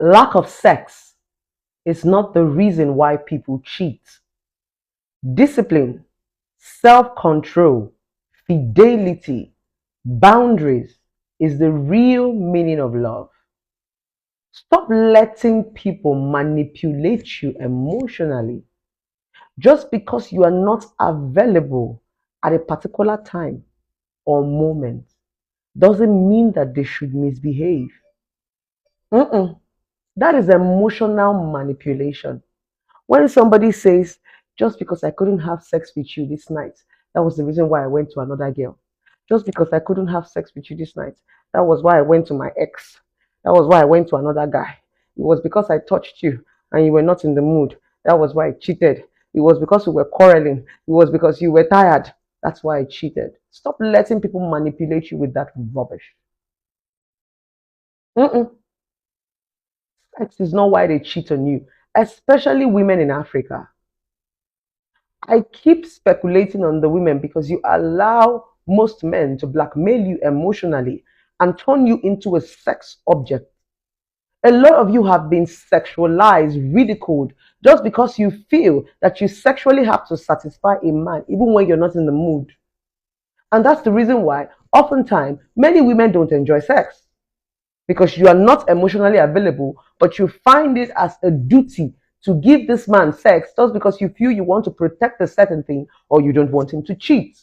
Lack of sex is not the reason why people cheat. Discipline, self-control, fidelity, boundaries is the real meaning of love. Stop letting people manipulate you emotionally just because you are not available at a particular time or moment. Doesn't mean that they should misbehave. Mm-mm. That is emotional manipulation. When somebody says, just because I couldn't have sex with you this night, that was the reason why I went to another girl. Just because I couldn't have sex with you this night, that was why I went to my ex. That was why I went to another guy. It was because I touched you and you were not in the mood. That was why I cheated. It was because we were quarreling. It was because you were tired. That's why I cheated. Stop letting people manipulate you with that rubbish. Mm-mm. Sex is not why they cheat on you, especially women in Africa. I keep speculating on the women because you allow most men to blackmail you emotionally and turn you into a sex object. A lot of you have been sexualized, ridiculed, just because you feel that you sexually have to satisfy a man even when you're not in the mood. And that's the reason why oftentimes many women don't enjoy sex because you are not emotionally available, but you find it as a duty to give this man sex just because you feel you want to protect a certain thing or you don't want him to cheat.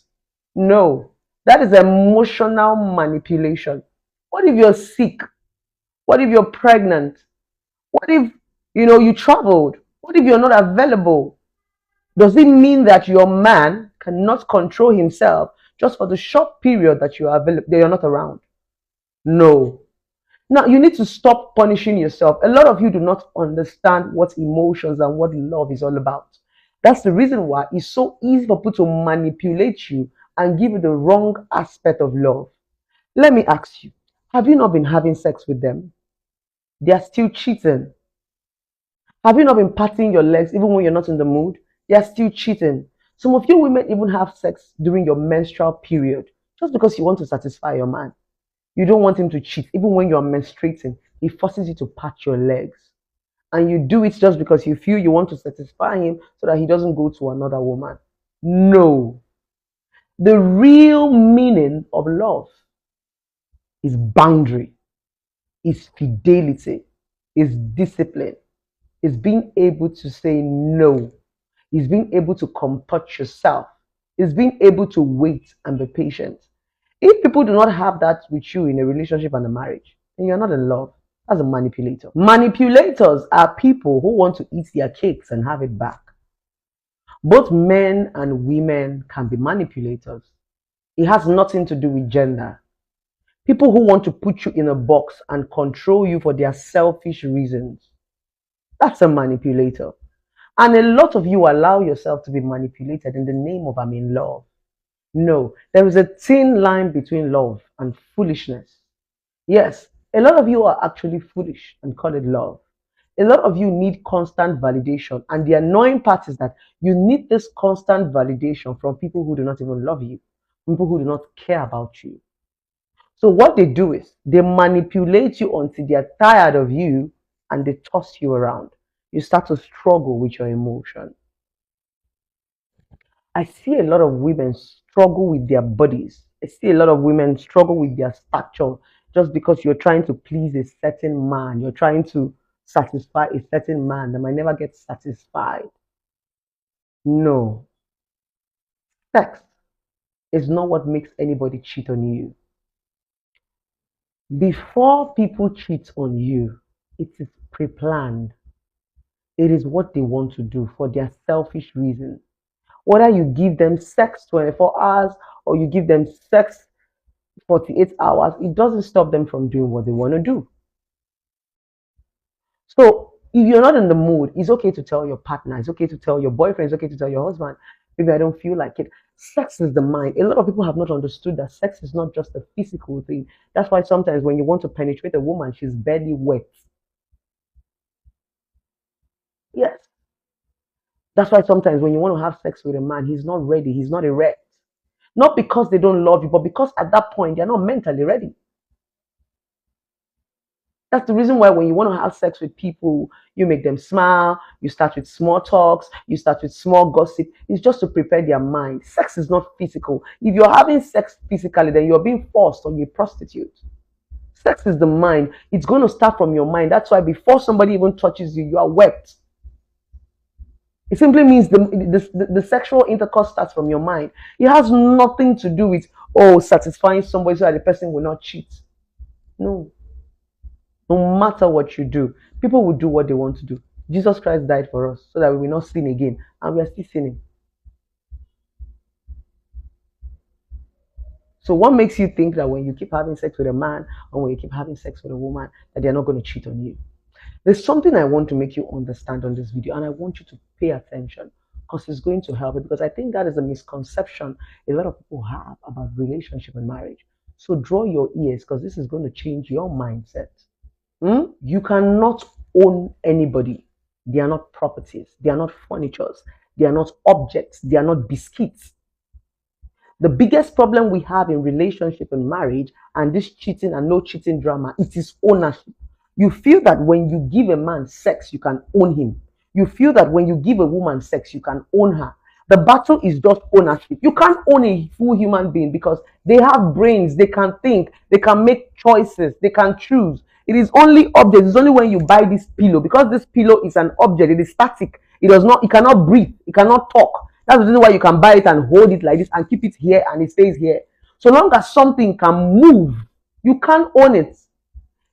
No, that is emotional manipulation. What if you're sick? What if you're pregnant? What if you traveled? What if you're not available? Does it mean that your man cannot control himself just for the short period that you are available, that you're not around? No. Now, you need to stop punishing yourself. A lot of you do not understand what emotions and what love is all about. That's the reason why it's so easy for people to manipulate you and give you the wrong aspect of love. Let me ask you, have you not been having sex with them? They are still cheating. Have you not been patting your legs even when you're not in the mood? They are still cheating. Some of you women even have sex during your menstrual period just because you want to satisfy your man. You don't want him to cheat. Even when you're menstruating, he forces you to pat your legs. And you do it just because you feel you want to satisfy him so that he doesn't go to another woman. No. The real meaning of love is boundary, is fidelity, is discipline, is being able to say no, is being able to comport yourself, is being able to wait and be patient. If people do not have that with you in a relationship and a marriage, then you're not in love. That's a manipulator. Manipulators are people who want to eat their cakes and have it back. Both men and women can be manipulators. It has nothing to do with gender. People who want to put you in a box and control you for their selfish reasons. That's a manipulator. And a lot of you allow yourself to be manipulated in the name of I'm in love. No, there is a thin line between love and foolishness. Yes, a lot of you are actually foolish and call it love. A lot of you need constant validation. And the annoying part is that you need this constant validation from people who do not even love you, people who do not care about you. So what they do is they manipulate you until they're tired of you and they toss you around. You start to struggle with your emotion. I see a lot of women struggle with their bodies. I see a lot of women struggle with their stature just because you're trying to please a certain man. You're trying to satisfy a certain man that might never get satisfied. No. Sex is not what makes anybody cheat on you. Before people cheat on you, it is pre-planned. It is what they want to do for their selfish reasons. Whether you give them sex 24 hours or you give them sex 48 hours, it doesn't stop them from doing what they want to do. So if you're not in the mood, it's okay to tell your partner, it's okay to tell your boyfriend, it's okay to tell your husband, maybe I don't feel like it. Sex is the mind. A lot of people have not understood that sex is not just a physical thing. That's why sometimes when you want to penetrate a woman, she's barely wet. Yes. That's why sometimes when you want to have sex with a man, he's not ready, he's not erect. Not because they don't love you, but because at that point they're not mentally ready. That's the reason why when you want to have sex with people, you make them smile, you start with small talks, you start with small gossip. It's just to prepare their mind. Sex is not physical. If you're having sex physically, then you're being forced or you're a prostitute. Sex is the mind. It's going to start from your mind. That's why before somebody even touches you, you are wet. It simply means the sexual intercourse starts from your mind. It has nothing to do with, oh, satisfying somebody so that the person will not cheat. No. No matter what you do, people will do what they want to do. Jesus Christ died for us so that we will not sin again, and we are still sinning. So what makes you think that when you keep having sex with a man or when you keep having sex with a woman, that they're not going to cheat on you? There's something I want to make you understand on this video, and I want you to pay attention because it's going to help you, because I think that is a misconception a lot of people have about relationship and marriage. So draw your ears, because this is going to change your mindset. You cannot own anybody. They are not properties. They are not furnitures. They are not objects. They are not biscuits. The biggest problem we have in relationship and marriage and this cheating and no cheating drama, it is ownership. You feel that when you give a man sex, you can own him. You feel that when you give a woman sex, you can own her. The battle is just ownership. You can't own a full human being because they have brains, they can think, they can make choices, they can choose. It is only objects. It's only when you buy this pillow, because this pillow is an object, it is static. It cannot breathe, it cannot talk. That's the reason why you can buy it and hold it like this and keep it here and it stays here. So long as something can move, you can't own it.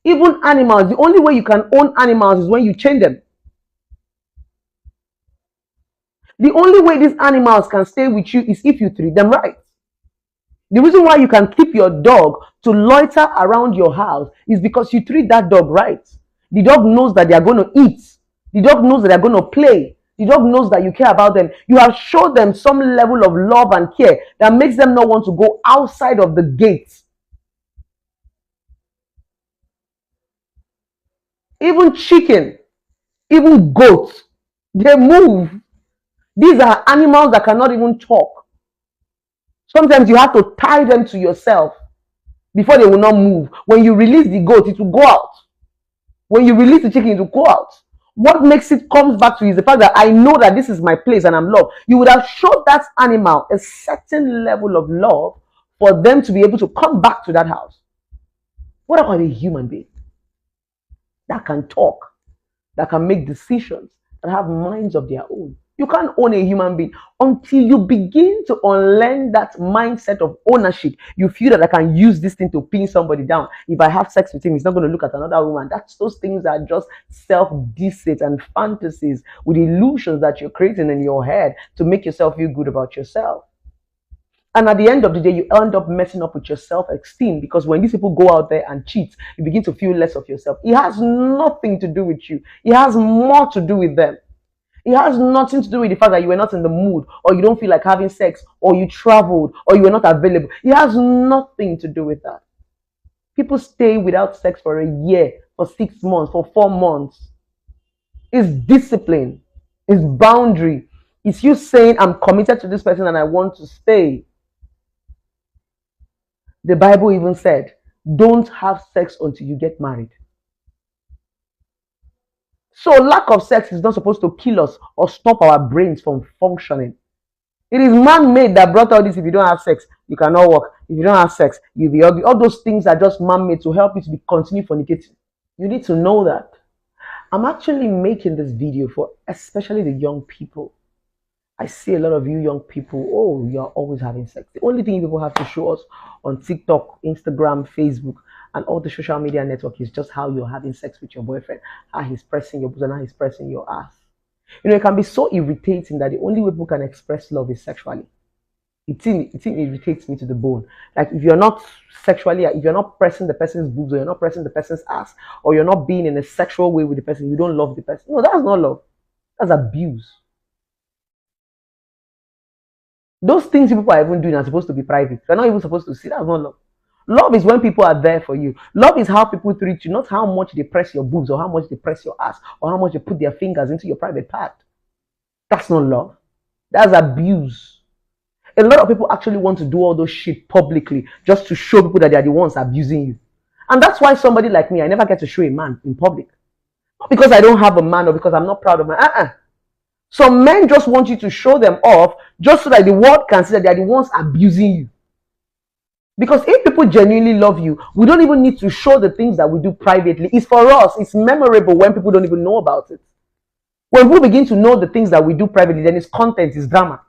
Even animals, the only way you can own animals is when you chain them. The only way these animals can stay with you is if you treat them right. The reason why you can keep your dog to loiter around your house is because you treat that dog right. The dog knows that they are going to eat. The dog knows that they are going to play. The dog knows that you care about them. You have showed them some level of love and care that makes them not want to go outside of the gate. Even chicken, even goats, they move. These are animals that cannot even talk. Sometimes you have to tie them to yourself before they will not move. When you release the goat, it will go out. When you release the chicken, it will go out. What makes it comes back to you is the fact that I know that this is my place and I'm loved. You would have showed that animal a certain level of love for them to be able to come back to that house. What about a human being that can talk, that can make decisions, that have minds of their own? You can't own a human being until you begin to unlearn that mindset of ownership. You feel that I can use this thing to pin somebody down. If I have sex with him, he's not going to look at another woman. Those things are just self-deceit and fantasies with illusions that you're creating in your head to make yourself feel good about yourself. And at the end of the day, you end up messing up with your self-esteem, because when these people go out there and cheat, you begin to feel less of yourself. It has nothing to do with you. It has more to do with them. It has nothing to do with the fact that you were not in the mood, or you don't feel like having sex, or you traveled, or you were not available. It has nothing to do with that. People stay without sex for a year, for 6 months, for 4 months. It's discipline. It's boundary. It's you saying, I'm committed to this person and I want to stay. The Bible even said, don't have sex until you get married. So lack of sex is not supposed to kill us or stop our brains from functioning. It is man-made that brought all this. If you don't have sex, you cannot work. If you don't have sex, you'll be ugly. All those things are just man-made to help you to continue fornicating. You need to know that. I'm actually making this video for especially the young people. I see a lot of you young people, oh, you're always having sex. The only thing people have to show us on TikTok, Instagram, Facebook, and all the social media network is just how you're having sex with your boyfriend, how he's pressing your bosom, how he's pressing your ass. You know, it can be so irritating that the only way people can express love is sexually. It irritates me to the bone. Like, if you're not sexually, if you're not pressing the person's boobs, or you're not pressing the person's ass, or you're not being in a sexual way with the person, you don't love the person. No, that's not love. That's abuse. Those things people are even doing are supposed to be private. They're not even supposed to see. That's not love. Love is when people are there for you. Love is how people treat you, not how much they press your boobs, or how much they press your ass, or how much they put their fingers into your private part. That's not love. That's abuse. A lot of people actually want to do all those shit publicly just to show people that they are the ones abusing you. And that's why somebody like me, I never get to show a man in public. Not because I don't have a man or because I'm not proud of my. Some men just want you to show them off just so that the world can see that they are the ones abusing you. Because if people genuinely love you, we don't even need to show the things that we do privately. It's for us. It's memorable when people don't even know about it. When we begin to know the things that we do privately, then it's content, it's drama.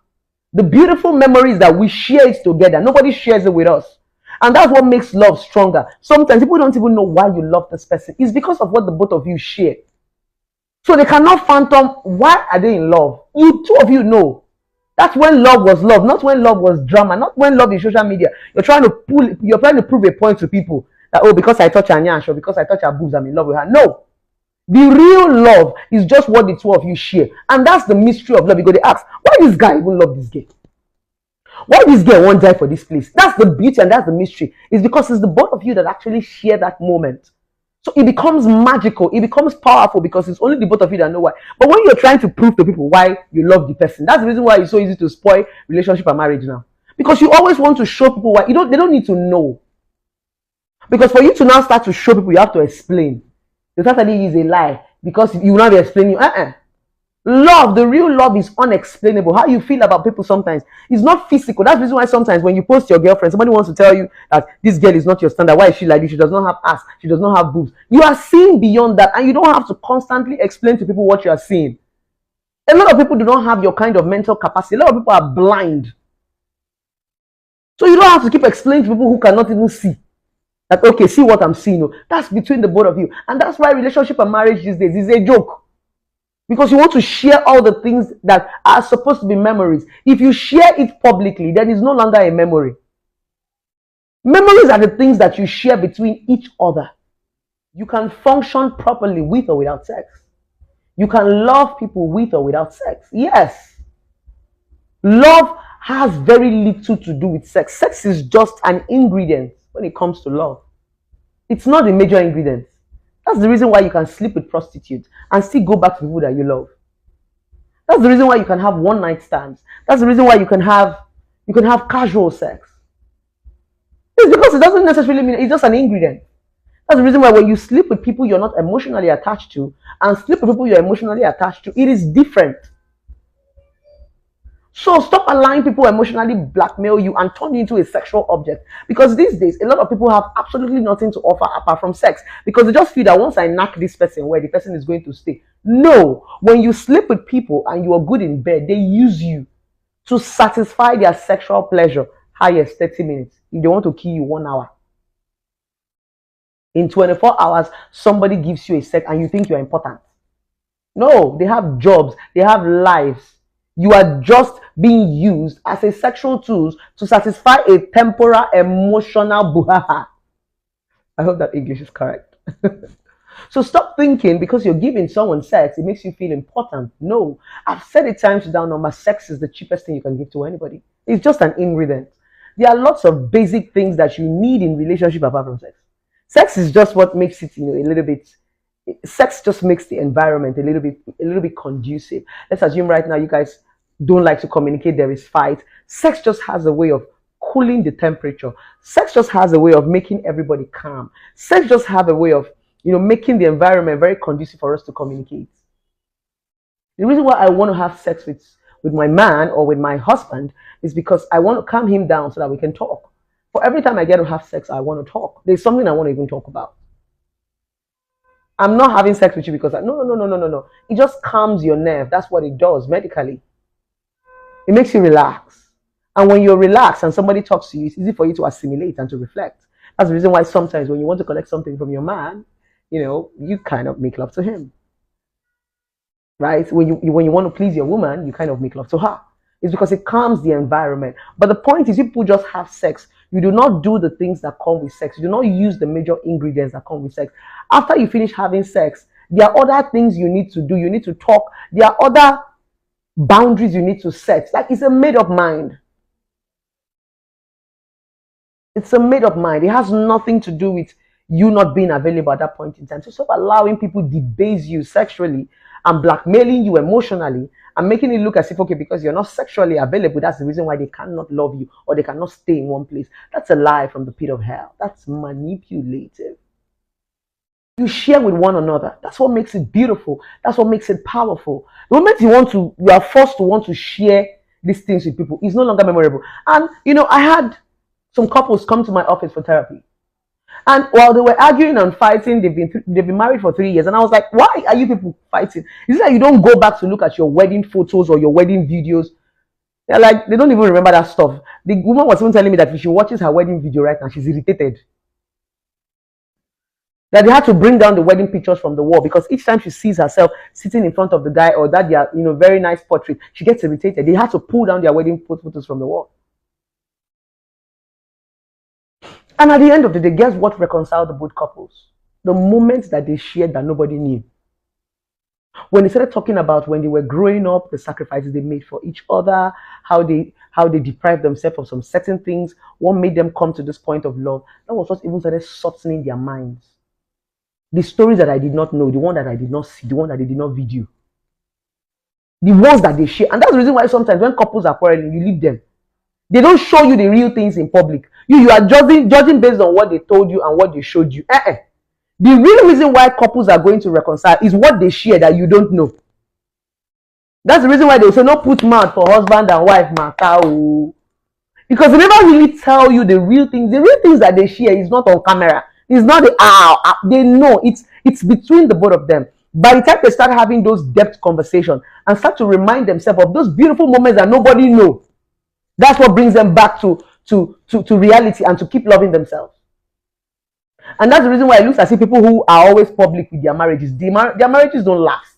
The beautiful memories that we share it together, nobody shares it with us. And that's what makes love stronger. Sometimes people don't even know why you love this person. It's because of what the both of you share. So they cannot fathom why are they in love. You two of you know. That's when love was love, not when love was drama, not when love is social media. You're trying to prove a point to people that, oh, because I touch her nyash or because I touch her boobs, I'm in love with her. No. The real love is just what the two of you share. And that's the mystery of love. Because they ask, why this guy even love this girl? Why this girl won't die for this place? That's the beauty and that's the mystery. It's because it's the both of you that actually share that moment. So it becomes magical. It becomes powerful because it's only the both of you that know why. But when you're trying to prove to people why you love the person, that's the reason why it's so easy to spoil relationship and marriage now. Because you always want to show people why. They don't need to know. Because for you to now start to show people, you have to explain. The totally is a lie because you will not be explaining. Love, the real love is unexplainable. How you feel about people sometimes is not physical. That's the reason why sometimes when you post your girlfriend, somebody wants to tell you that this girl is not your standard. Why is she like this? She does not have ass. She does not have boobs. You are seeing beyond that, and you don't have to constantly explain to people what you are seeing. A lot of people do not have your kind of mental capacity. A lot of people are blind. So you don't have to keep explaining to people who cannot even see. That, okay, see what I'm seeing. No, that's between the both of you. And that's why relationship and marriage these days is a joke. Because you want to share all the things that are supposed to be memories. If you share it publicly, then it's no longer a memory. Memories are the things that you share between each other. You can function properly with or without sex. You can love people with or without sex. Yes. Love has very little to do with sex. Sex is just an ingredient when it comes to love. It's not the major ingredient. That's the reason why you can sleep with prostitutes and still go back to people that you love. That's the reason why you can have one night stands. That's the reason why you can have casual sex. It's because it doesn't necessarily mean it's just an ingredient. That's the reason why when you sleep with people you're not emotionally attached to and sleep with people you're emotionally attached to, it is different. So stop allowing people emotionally blackmail you and turn you into a sexual object. Because these days, a lot of people have absolutely nothing to offer apart from sex. Because they just feel that once I knock this person, where the person is going to stay. No. When you sleep with people and you are good in bed, they use you to satisfy their sexual pleasure. Highest 30 minutes. If they want to kill you, 1 hour. In 24 hours, somebody gives you a sex and you think you're important. No. They have jobs. They have lives. You are just being used as a sexual tool to satisfy a temporal emotional buhaha. I hope that English is correct. So stop thinking because you're giving someone sex, it makes you feel important. No. I've said it times without number, sex is the cheapest thing you can give to anybody. It's just an ingredient. There are lots of basic things that you need in relationship apart from sex. Sex is just what makes it, a little bit. Sex just makes the environment a little bit conducive. Let's assume right now you guys don't like to communicate, there is fight. Sex just has a way of cooling the temperature. Sex just has a way of making everybody calm. Sex just has a way of, making the environment very conducive for us to communicate. The reason why I want to have sex with my man or with my husband is because I want to calm him down so that we can talk. For every time I get to have sex, I want to talk. There's something I want to even talk about. I'm not having sex with you because no. It just calms your nerve. That's what it does medically. It makes you relax. And when you're relaxed and somebody talks to you, it's easy for you to assimilate and to reflect. That's the reason why sometimes when you want to collect something from your man, you kind of make love to him. Right? When you want to please your woman, you kind of make love to her. It's because it calms the environment. But the point is, people just have sex. You do not do the things that come with sex. You do not use the major ingredients that come with sex. After you finish having sex, there are other things you need to do. You need to talk. There are other boundaries you need to set. Like, it's a made-up mind. It's a made-up mind. It has nothing to do with you not being available at that point in time. So stop allowing people debase you sexually and blackmailing you emotionally and making it look as if, okay, because you're not sexually available, that's the reason why they cannot love you or they cannot stay in one place. That's a lie from the pit of hell. That's manipulative. You share with one another. That's what makes it beautiful. That's what makes it powerful. The moment you are forced to want to share these things with people, it's no longer memorable. And I had some couples come to my office for therapy. And while they were arguing and fighting, they've been married for 3 years. And I was like, why are you people fighting? Is it that you don't go back to look at your wedding photos or your wedding videos? They're like, they don't even remember that stuff. The woman was even telling me that if she watches her wedding video right now, she's irritated. That they had to bring down the wedding pictures from the wall because each time she sees herself sitting in front of the guy or that their very nice portrait, she gets irritated. They had to pull down their wedding photos from the wall. And at the end of the day, guess what reconciled the both couples? The moments that they shared that nobody knew. When they started talking about when they were growing up, the sacrifices they made for each other, how they deprived themselves of some certain things, what made them come to this point of love, that was what even started softening their minds. The stories that I did not know, the one that I did not see, the one that they did not video, the ones that they share. And that's the reason why sometimes when couples are quarreling, you leave them. They don't show you the real things in public. You are judging based on what they told you and what they showed you. The real reason why couples are going to reconcile is what they share that you don't know. That's the reason why they say no put mouth for husband and wife matter. Because they never really tell you the real things. The real things that they share is not on camera. It's not they know it's between the both of them. By the time they start having those depth conversations and start to remind themselves of those beautiful moments that nobody knows, that's what brings them back to reality and to keep loving themselves. And that's the reason why it looks as if people who are always public with their marriages, their marriages don't last.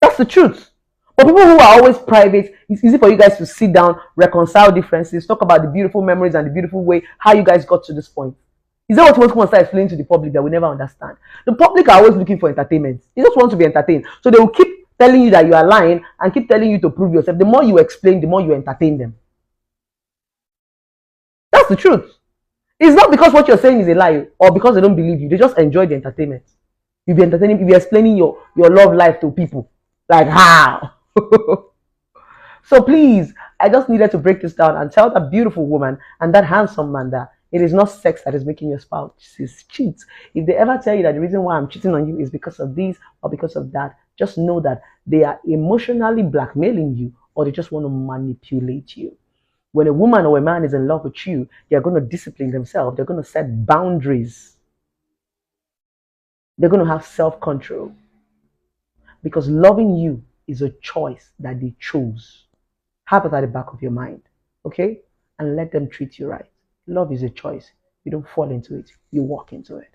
That's the truth. But people who are always private, it's easy for you guys to sit down, reconcile differences, talk about the beautiful memories and the beautiful way how you guys got to this point. Is that what you want to start explaining to the public that we never understand? The public are always looking for entertainment. They just want to be entertained. So they will keep telling you that you are lying and keep telling you to prove yourself. The more you explain, the more you entertain them. That's the truth. It's not because what you're saying is a lie or because they don't believe you. They just enjoy the entertainment. You'll be entertaining, you'll be explaining your love life to people. Like how? So please, I just needed to break this down and tell that beautiful woman and that handsome man that it is not sex that is making your spouse cheat. If they ever tell you that the reason why I'm cheating on you is because of this or because of that, just know that they are emotionally blackmailing you or they just want to manipulate you. When a woman or a man is in love with you, they're going to discipline themselves. They're going to set boundaries. They're going to have self-control. Because loving you is a choice that they chose. Have it at the back of your mind. Okay? And let them treat you right. Love is a choice. You don't fall into it. You walk into it.